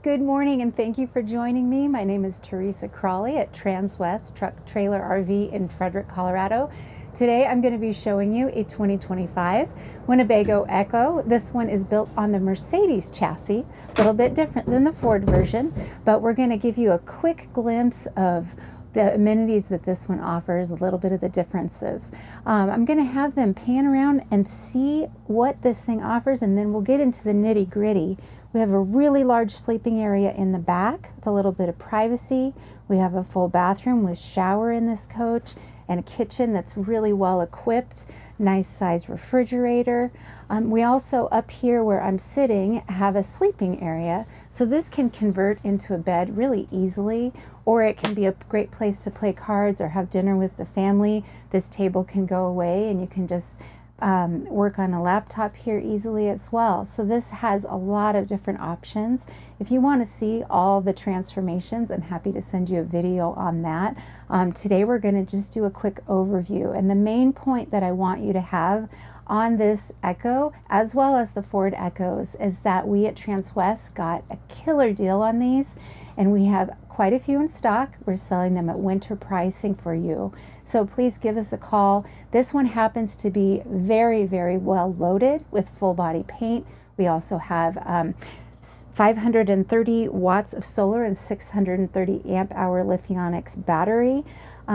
Good morning and thank you for joining me. My name is Teresa Crawley at Transwest Truck Trailer RV in Frederick, Colorado. Today I'm going to be showing you a 2025 Winnebago EKKO. This one is built on the Mercedes chassis, a little bit different than the Ford version, but we're going to give you a quick glimpse of the amenities that this one offers, a little bit of the differences. I'm going to have them pan around and see what this thing offers, and then we'll get into the nitty-gritty. We have a really large sleeping area in the back with a little bit of privacy. We have a full bathroom with shower in this coach and a kitchen that's really well equipped, nice size refrigerator. We also, up here where I'm sitting, have a sleeping area. So this can convert into a bed really easily, or it can be a great place to play cards or have dinner with the family. This table can go away and you can just work on a laptop here easily as well. So this has a lot of different options. If you want to see all the transformations, I'm happy to send you a video on that. Today we're going to just do a quick overview, and the main point that I want you to have on this EKKO, as well as the Ford EKKOs, is that we at Transwest got a killer deal on these, and we have quite a few in stock. We're selling them at winter pricing for you. So please give us a call. This one happens to be very, very well loaded with full body paint. We also have 530 watts of solar and 630 amp hour lithium battery.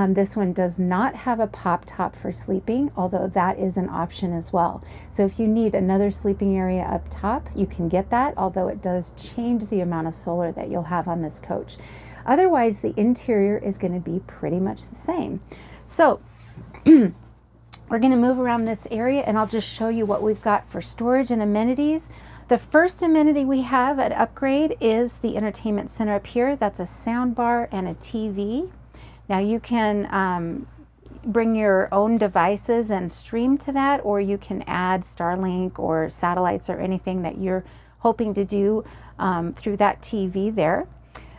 This one does not have a pop top for sleeping, although that is an option as well. So if you need another sleeping area up top, you can get that, although it does change the amount of solar that you'll have on this coach. Otherwise, the interior is going to be pretty much the same. So we're going to move around this area, and I'll just show you what we've got for storage and amenities. The first amenity we have at Upgrade is the entertainment center up here. That's a sound bar and a TV. Now you can bring your own devices and stream to that, or you can add Starlink or satellites or anything that you're hoping to do through that TV there.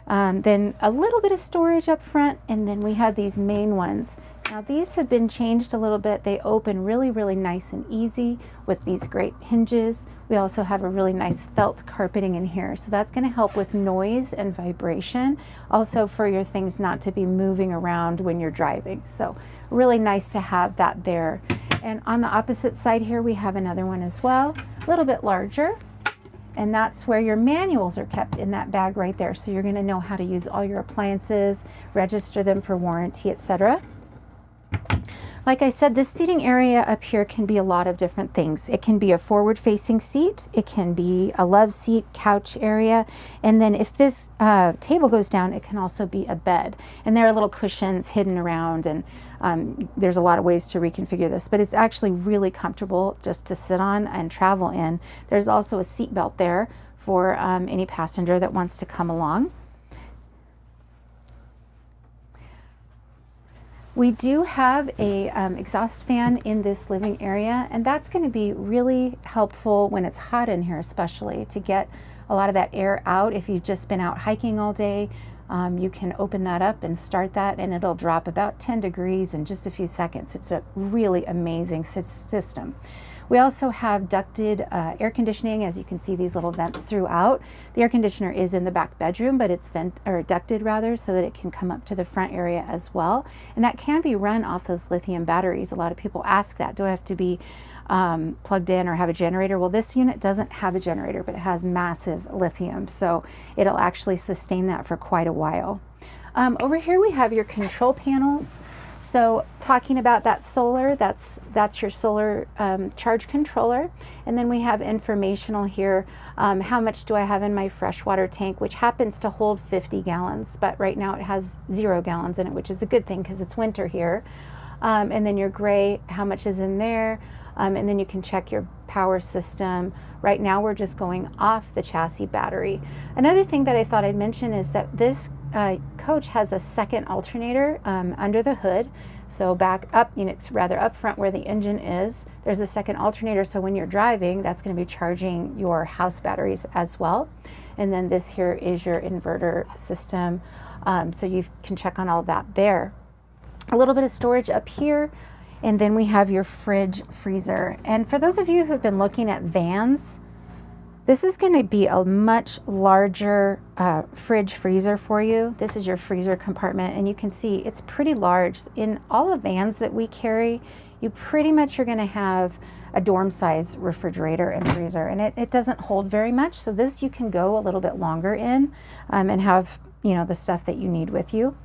Then a little bit of storage up front, and then we have these main ones. Now these have been changed a little bit. They open really, really nice and easy with these great hinges. We also have a really nice felt carpeting in here, so that's going to help with noise and vibration. Also for your things not to be moving around when you're driving. So really nice to have that there. And on the opposite side here we have another one as well, a little bit larger. And that's where your manuals are kept in that bag right there. So you're going to know how to use all your appliances, register them for warranty, etc. Like I said, this seating area up here can be a lot of different things. It can be a forward-facing seat. It can be a love seat, couch area. And then if this table goes down, it can also be a bed. And there are little cushions hidden around, and there's a lot of ways to reconfigure this, but it's actually really comfortable just to sit on and travel in. There's also a seat belt there for any passenger that wants to come along. We do have a exhaust fan in this living area, and that's going to be really helpful when it's hot in here, especially to get a lot of that air out. If you've just been out hiking all day, you can open that up and start that, and it'll drop about 10 degrees in just a few seconds. It's a really amazing system. We also have ducted air conditioning. As you can see, these little vents throughout. The air conditioner is in the back bedroom, but it's ducted rather, so that it can come up to the front area as well. And that can be run off those lithium batteries. A lot of people ask that. Do I have to be plugged in or have a generator? Well, this unit doesn't have a generator, but it has massive lithium, so it'll actually sustain that for quite a while. Over here we have your control panels. So talking about that solar, that's your solar charge controller. And then we have informational here. How much do I have in my freshwater tank, which happens to hold 50 gallons, but right now it has 0 gallons in it, which is a good thing because it's winter here. And then your gray, how much is in there. And then you can check your power system. Right now we're just going off the chassis battery. Another thing that I thought I'd mention is that this coach has a second alternator under the hood. So back up, it's rather up front where the engine is. There's a second alternator, so when you're driving, that's going to be charging your house batteries as well. And then this here is your inverter system, so you can check on all that there. A little bit of storage up here. And then we have your fridge freezer. And for those of you who've been looking at vans, This is going to be a much larger fridge freezer for you. This is your freezer compartment, and you can see it's pretty large. In all the vans that we carry, you pretty much are going to have a dorm size refrigerator and freezer, and it doesn't hold very much. So this you can go a little bit longer in and have, you know, the stuff that you need with you.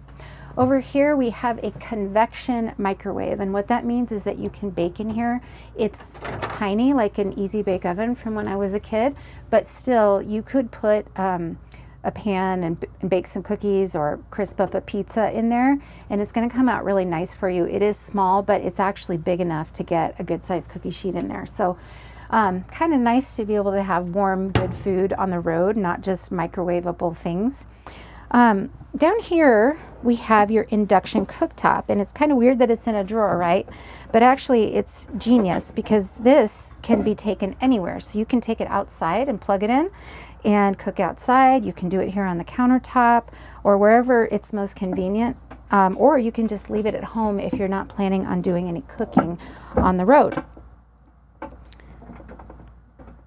Over here we have a convection microwave, and what that means is that you can bake in here. It's tiny, like an easy bake oven from when I was a kid, but still you could put a pan and bake some cookies or crisp up a pizza in there, and it's going to come out really nice for you. It is small, but it's actually big enough to get a good sized cookie sheet in there. So kind of nice to be able to have warm, good food on the road, not just microwavable things. Down here we have your induction cooktop, and it's kind of weird that it's in a drawer, right? But actually it's genius because this can be taken anywhere. So you can take it outside and plug it in and cook outside. You can do it here on the countertop or wherever it's most convenient. Or you can just leave it at home if you're not planning on doing any cooking on the road.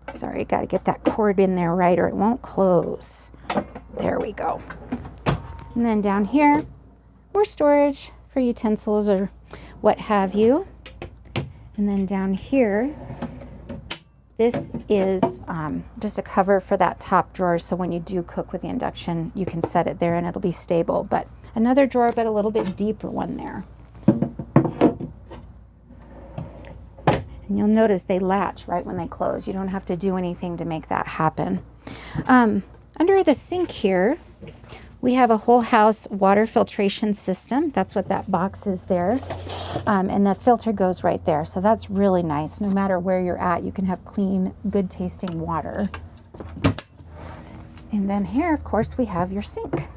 Sorry, got to get that cord in there right or it won't close. There we go. And then down here, more storage for utensils or what have you. And then down here, this is just a cover for that top drawer. So when you do cook with the induction, you can set it there and it'll be stable. But another drawer, but a little bit deeper one there. And you'll notice they latch right when they close. You don't have to do anything to make that happen. Under the sink here, we have a whole house water filtration system. That's what that box is there. And the filter goes right there. So that's really nice. No matter where you're at, you can have clean, good tasting water. And then here, of course, we have your sink.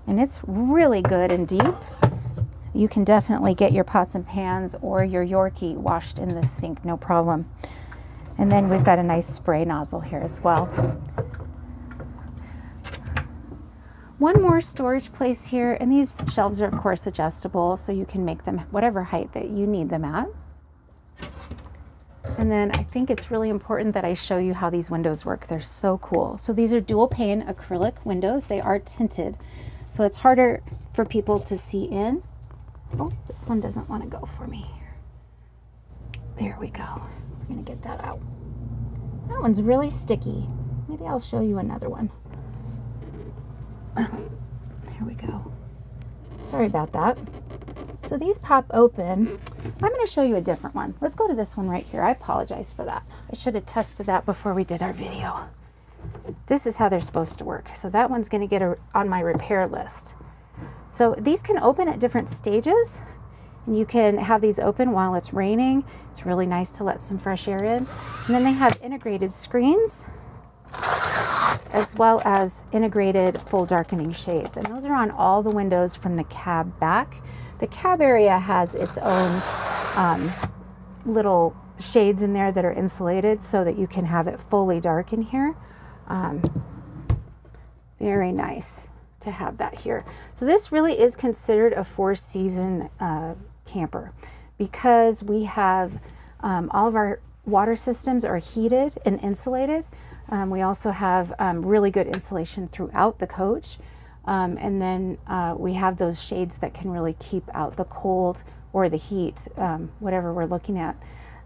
And it's really good and deep. You can definitely get your pots and pans or your Yorkie washed in this sink, no problem. And then we've got a nice spray nozzle here as well. One more storage place here, and these shelves are of course adjustable, so you can make them whatever height that you need them at. And then I think it's really important that I show you how these windows work. They're so cool. So these are dual pane acrylic windows. They are tinted, so it's harder for people to see in. Oh, this one doesn't want to go for me here. There we go. We're gonna get that out. That one's really sticky. Maybe I'll show you another one. There we go. Sorry about that. So these pop open. I'm going to show you a different one. Let's go to this one right here. I apologize for that. I should have tested that before we did our video. This is how they're supposed to work. So that one's going to get on my repair list. So these can open at different stages, and you can have these open while it's raining. It's really nice to let some fresh air in. And then they have integrated screens, as well as integrated full darkening shades. And those are on all the windows from the cab back. The cab area has its own little shades in there that are insulated so that you can have it fully dark in here. Very nice to have that here. So this really is considered a four-season camper because we have all of our water systems are heated and insulated. We also have really good insulation throughout the coach. And then we have those shades that can really keep out the cold or the heat, whatever we're looking at.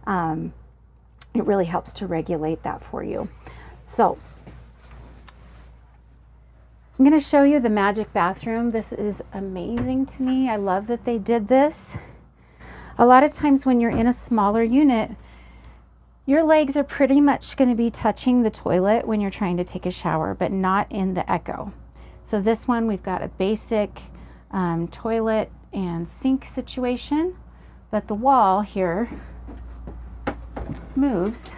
It really helps to regulate that for you. So I'm going to show you the magic bathroom. This is amazing to me. I love that they did this. A lot of times when you're in a smaller unit, your legs are pretty much going to be touching the toilet when you're trying to take a shower, but not in the EKKO. So this one, we've got a basic toilet and sink situation, but the wall here moves,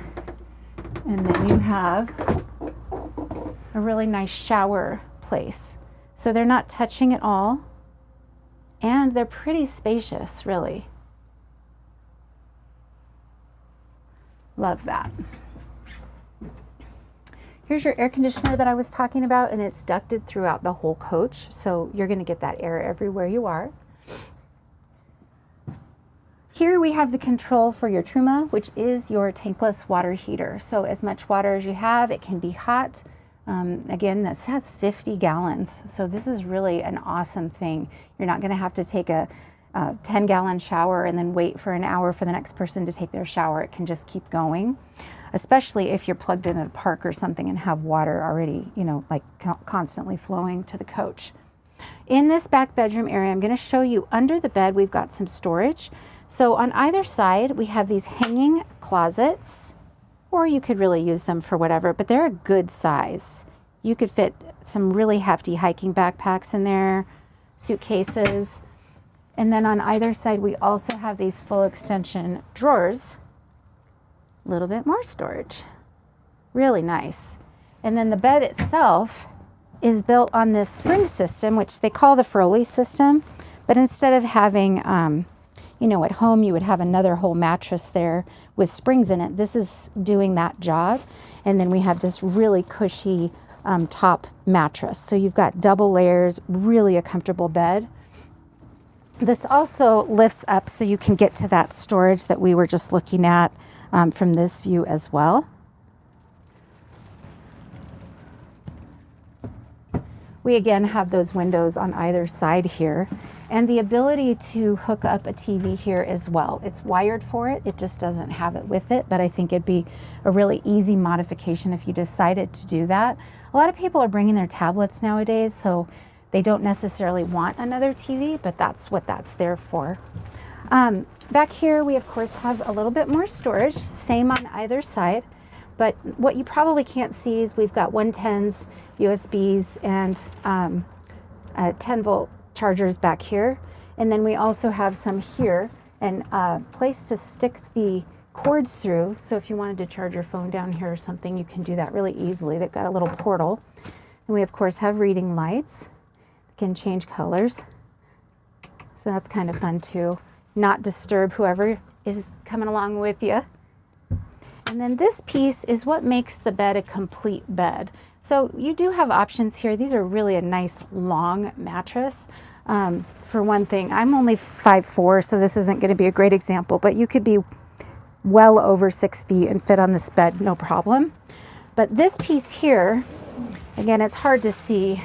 and then you have a really nice shower place. So they're not touching at all, and they're pretty spacious, really. Love that. Here's your air conditioner that I was talking about, and it's ducted throughout the whole coach, so you're going to get that air everywhere you are. Here we have the control for your Truma, which is your tankless water heater. So as much water as you have, it can be hot. Again, this has 50 gallons. So this is really an awesome thing. You're not gonna have to take a 10-gallon shower and then wait for an hour for the next person to take their shower. It can just keep going, especially if you're plugged in at a park or something and have water already, you know, like constantly flowing to the coach. In this back bedroom area, I'm gonna show you under the bed, we've got some storage. So on either side, we have these hanging closets, or you could really use them for whatever, but they're a good size. You could fit some really hefty hiking backpacks in there, suitcases. And then on either side, we also have these full extension drawers. A little bit more storage. Really nice. And then the bed itself is built on this spring system, which they call the Froley system. But instead of having, you know, at home you would have another whole mattress there with springs in it. This is doing that job. And then we have this really cushy top mattress. So you've got double layers, really a comfortable bed. This also lifts up so you can get to that storage that we were just looking at from this view as well. We again have those windows on either side here and the ability to hook up a TV here as well. It's wired for it, it just doesn't have it with it, but I think it'd be a really easy modification if you decided to do that. A lot of people are bringing their tablets nowadays, so they don't necessarily want another TV, but that's what that's there for. Back here, we of course have a little bit more storage, same on either side, but what you probably can't see is we've got 110s, USBs, and 10-volt chargers back here. And then we also have some here and a place to stick the cords through. So if you wanted to charge your phone down here or something, you can do that really easily. They've got a little portal. And we of course have reading lights. Can change colors. So that's kind of fun too. Not disturb whoever is coming along with you. And then this piece is what makes the bed a complete bed. So you do have options here. These are really a nice long mattress. For one thing, I'm only 5'4", so this isn't going to be a great example, but you could be well over 6 feet and fit on this bed, no problem. But this piece here, again, it's hard to see,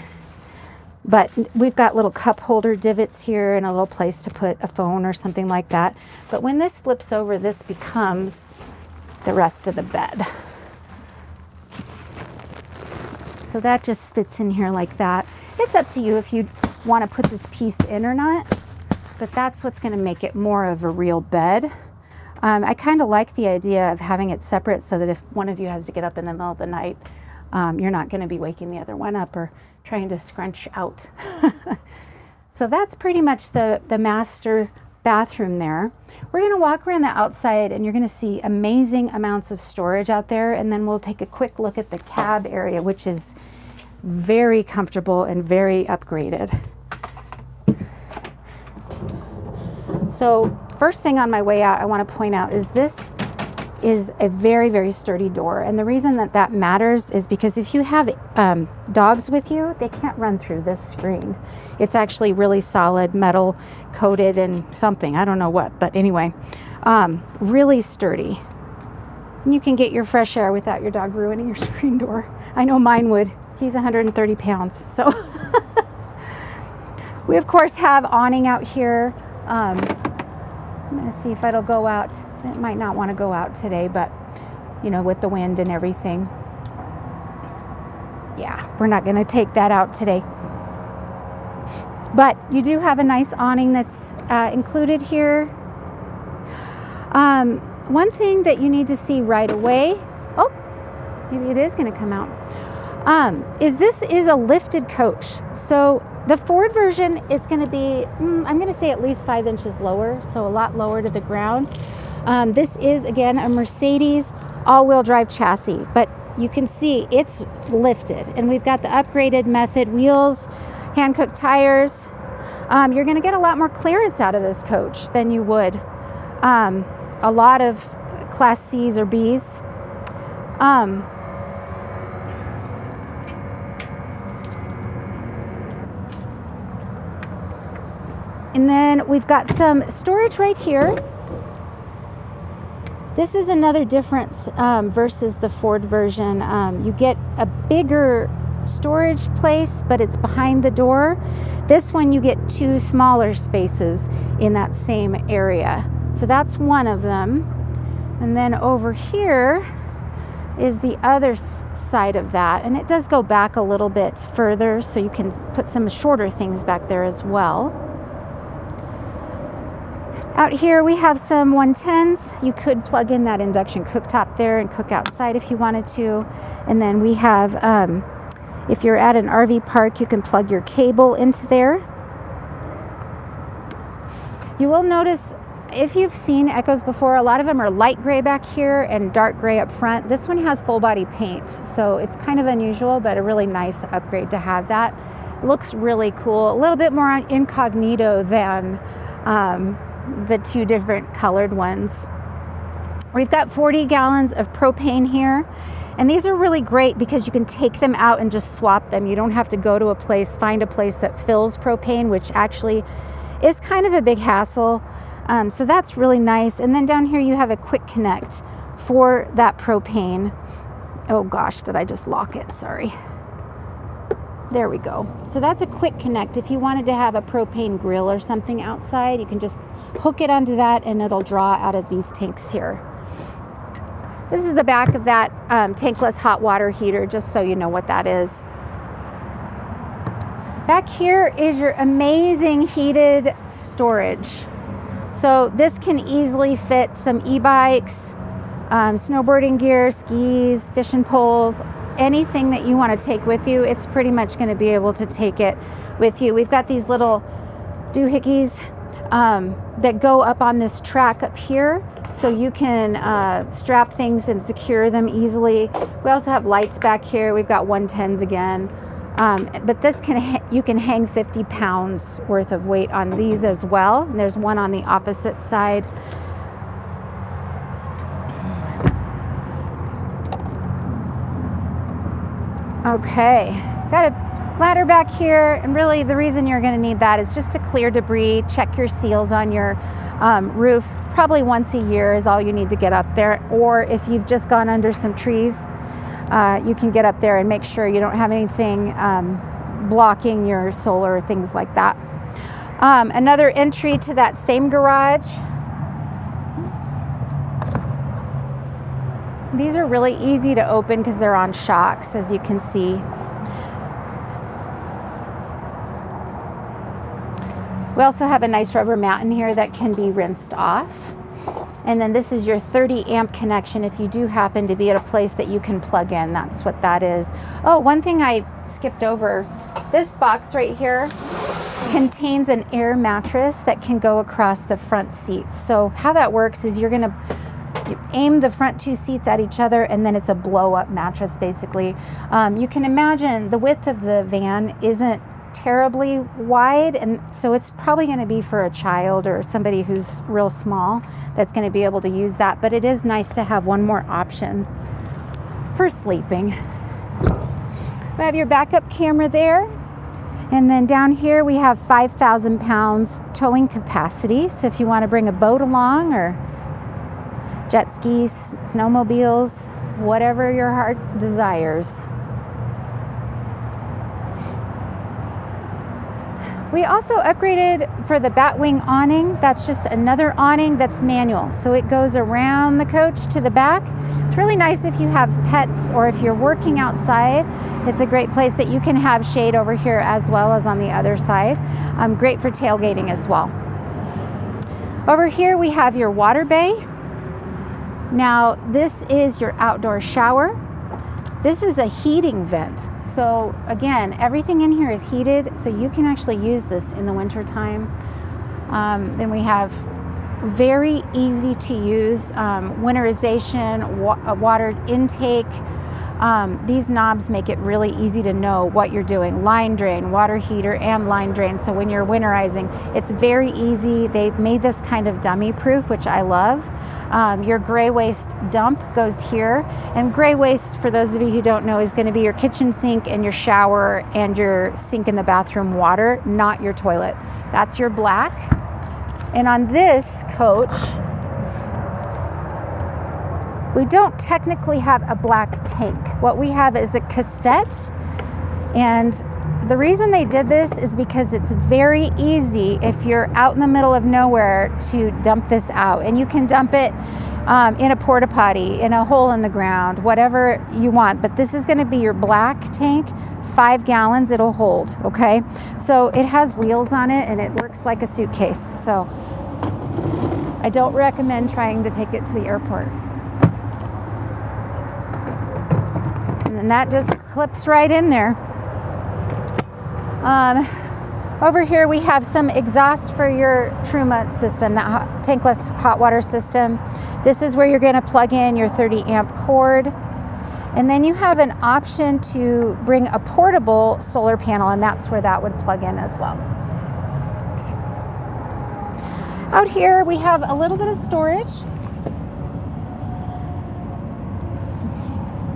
but we've got little cup holder divots here and a little place to put a phone or something like that. But when this flips over, this becomes the rest of the bed. So that just fits in here like that. It's up to you if you want to put this piece in or not, but that's what's going to make it more of a real bed. I kind of like the idea of having it separate so that if one of you has to get up in the middle of the night, you're not going to be waking the other one up or trying to scrunch out. So that's pretty much the master bathroom there. We're going to walk around the outside and you're going to see amazing amounts of storage out there, and then we'll take a quick look at the cab area, which is very comfortable and very upgraded. So first thing on my way out I want to point out is this is a very, very sturdy door. And the reason that that matters is because if you have dogs with you, they can't run through this screen. It's actually really solid metal coated and something, I don't know what, but anyway, really sturdy. And you can get your fresh air without your dog ruining your screen door. I know mine would. He's 130 pounds, so. We of course have awning out here. I'm gonna see if it'll go out. It might not want to go out today, but you know, with the wind and everything. Yeah, we're not going to take that out today. But you do have a nice awning that's included here. One thing that you need to see right away, oh, maybe it is going to come out, is this is a lifted coach. So the Ford version is going to be, I'm going to say at least 5 inches lower, so a lot lower to the ground. This is, again, a Mercedes all-wheel drive chassis, but you can see it's lifted. And we've got the upgraded method wheels, hand-cooked tires. You're going to get a lot more clearance out of this coach than you would a lot of Class C's or B's. And then we've got some storage right here. This is another difference versus the Ford version. You get a bigger storage place, but it's behind the door. This one you get two smaller spaces in that same area. So that's one of them. And then over here is the other side of that. And it does go back a little bit further, so you can put some shorter things back there as well. Out here we have some 110s. You could plug in that induction cooktop there and cook outside if you wanted to. And then we have, if you're at an RV park, you can plug your cable into there. You will notice, if you've seen EKKOs before, a lot of them are light gray back here and dark gray up front. This one has full body paint, so it's kind of unusual, but a really nice upgrade to have that. It looks really cool, a little bit more incognito than the two different colored ones. We've got 40 gallons of propane here, and these are really great because you can take them out and just swap them. You don't have to go to a place, find a place that fills propane, which actually is kind of a big hassle. So that's really nice. And then down here you have a quick connect for that propane. Oh gosh, did I just lock it? Sorry. There we go. So that's a quick connect. If you wanted to have a propane grill or something outside, you can just hook it onto that and it'll draw out of these tanks here. This is the back of that tankless hot water heater, just so you know what that is. Back here is your amazing heated storage. So this can easily fit some e-bikes, snowboarding gear, skis, fishing poles, anything that you want to take with you. It's pretty much going to be able to take it with you. We've got these little doohickeys that go up on this track up here, so you can strap things and secure them easily. We also have lights back here. We've got 110s again. But this you can hang 50 pounds worth of weight on these as well. And there's one on the opposite side. Okay, got a ladder back here, and really the reason you're going to need that is just to clear debris, check your seals on your roof. Probably once a year is all you need to get up there, or if you've just gone under some trees, you can get up there and make sure you don't have anything blocking your solar or things like that. Another entry to that same garage. These are really easy to open because they're on shocks, as you can see. We also have a nice rubber mat in here that can be rinsed off. And then this is your 30 amp connection if you do happen to be at a place that you can plug in. That's what that is. Oh, one thing I skipped over. This box right here contains an air mattress that can go across the front seats. So how that works is you're going to aim the front two seats at each other, and then it's a blow-up mattress basically. You can imagine the width of the van isn't terribly wide, and so it's probably going to be for a child or somebody who's real small that's going to be able to use that, but it is nice to have one more option for sleeping. We have your backup camera there, and then down here we have 5,000 pounds towing capacity, so if you want to bring a boat along or jet skis, snowmobiles, whatever your heart desires. We also upgraded for the Batwing awning. That's just another awning that's manual. So it goes around the coach to the back. It's really nice if you have pets or if you're working outside. It's a great place that you can have shade over here as well as on the other side. Great for tailgating as well. Over here we have your water bay. Now this is your outdoor shower. This is a heating vent. So again, everything in here is heated, so you can actually use this in the winter time. Then we have very easy to use winterization, water intake. These knobs make it really easy to know what you're doing. Line drain, water heater, and line drain. So when you're winterizing, it's very easy. They've made this kind of dummy proof, which I love. Your gray waste dump goes here, and gray waste, for those of you who don't know, is going to be your kitchen sink and your shower and your sink in the bathroom water, not your toilet. That's your black. And on this coach, We don't technically have a black tank. What we have is a cassette, and the reason they did this is because it's very easy if you're out in the middle of nowhere to dump this out, and you can dump it in a porta potty, in a hole in the ground, whatever you want. But this is going to be your black tank, 5 gallons it'll hold. Okay, so it has wheels on it and it works like a suitcase, so I don't recommend trying to take it to the airport. And then that just clips right in there. Over here we have some exhaust for your Truma system, that tankless hot water system. This is where you're going to plug in your 30 amp cord. And then you have an option to bring a portable solar panel, and that's where that would plug in as well. Out here we have a little bit of storage.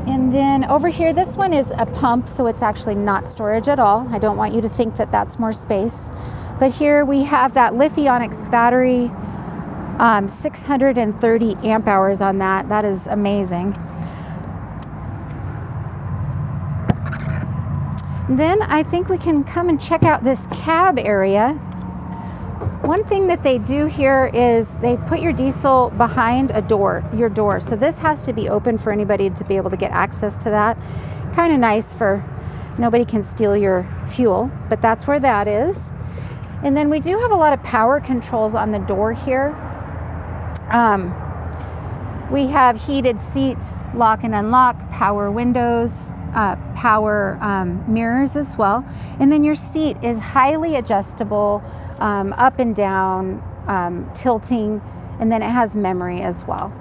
And then over here, this one is a pump, so it's actually not storage at all. I don't want you to think that that's more space. But here we have that Lithionics battery, 630 amp hours on that. That is amazing. Then I think we can come and check out this cab area. One thing that they do here is they put your diesel behind your door. So this has to be open for anybody to be able to get access to that. Kind of nice for nobody can steal your fuel, but that's where that is. And then we do have a lot of power controls on the door here. We have heated seats, lock and unlock, power windows, power mirrors as well. And then your seat is highly adjustable, up and down, tilting, and then it has memory as well.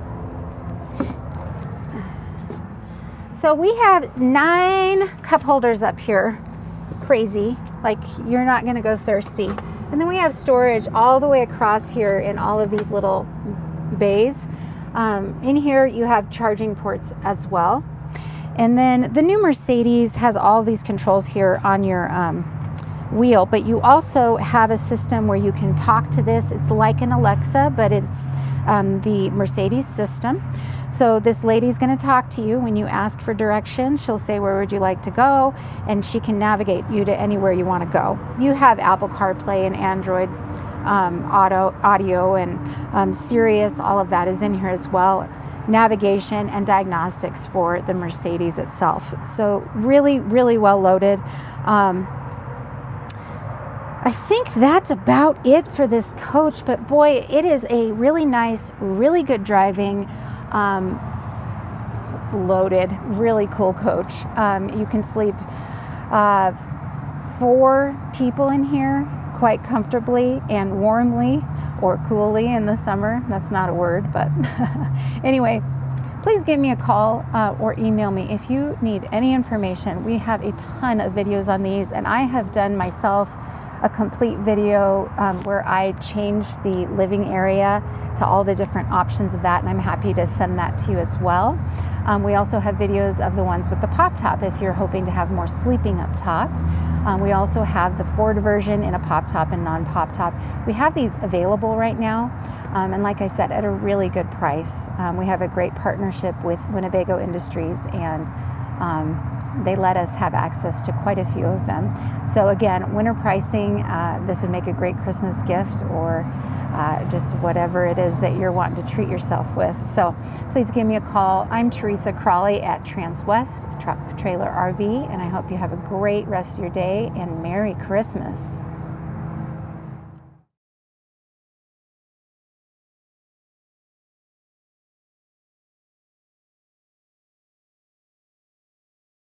So we have 9 cup holders up here. Crazy, like you're not gonna go thirsty. And then we have storage all the way across here in all of these little bays. In here you have charging ports as well. And then the new Mercedes has all these controls here on your wheel, but you also have a system where you can talk to this. It's like an Alexa, but it's the Mercedes system. So this lady's going to talk to you when you ask for directions. She'll say, where would you like to go? And she can navigate you to anywhere you want to go. You have Apple CarPlay and Android audio and Sirius. All of that is in here as well. Navigation and diagnostics for the Mercedes itself. So really, really well loaded. I think that's about it for this coach, but boy, it is a really nice, really good driving, loaded, really cool coach. You can sleep 4 people in here quite comfortably and warmly, or coolly in the summer. That's not a word, but anyway, please give me a call or email me if you need any information. We have a ton of videos on these, and I have done myself a complete video where I changed the living area to all the different options of that, and I'm happy to send that to you as well. We also have videos of the ones with the pop top if you're hoping to have more sleeping up top. We also have the Ford version in a pop top and non-pop top. We have these available right now, and like I said, at a really good price. We have a great partnership with Winnebago Industries, and they let us have access to quite a few of them. So again, winter pricing, this would make a great Christmas gift, or just whatever it is that you're wanting to treat yourself with. So please give me a call. I'm Teresa Crawley at Transwest Truck Trailer RV, and I hope you have a great rest of your day and Merry Christmas.